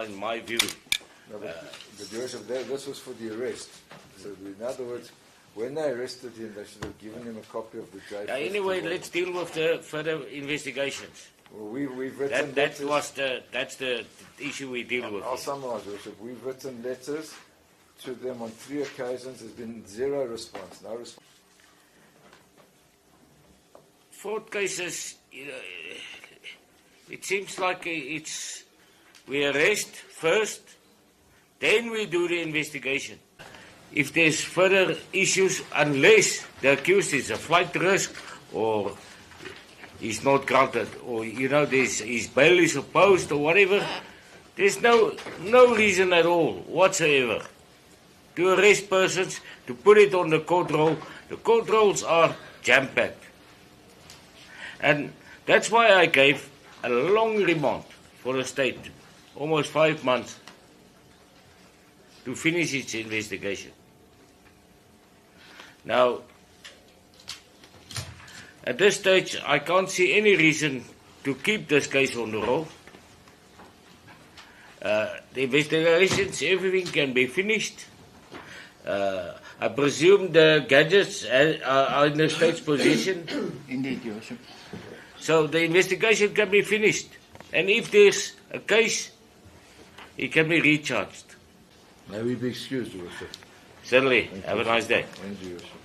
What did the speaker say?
in my view. No, but Your Worship, this was for the arrest. So in other words, when they arrested him, they should have given him a copy of the J. Anyway, let's deal with the further investigations. Well, we've written That's letters. the issue we deal with. I'll summarize, Your Worship. We've written letters to them on 3 occasions. There's been zero response, no response. Fraud cases, it seems like we arrest first, then we do the investigation. If there's further issues, unless the accused is a flight risk or he's not granted, or his bail is opposed or whatever, there's no reason at all whatsoever to arrest persons, to put it on the court roll. The court rolls are jam-packed. And that's why I gave a long remand for the state, almost 5 months, to finish its investigation. Now, at this stage, I can't see any reason to keep this case on the roll. The investigations, everything can be finished. I presume the gadgets are in the state's possession. Indeed, Your Worship. So the investigation can be finished. And if there's a case, it can be recharged. May we be excused, Your Worship. Certainly. Have a nice day. Thank you, Your Worship.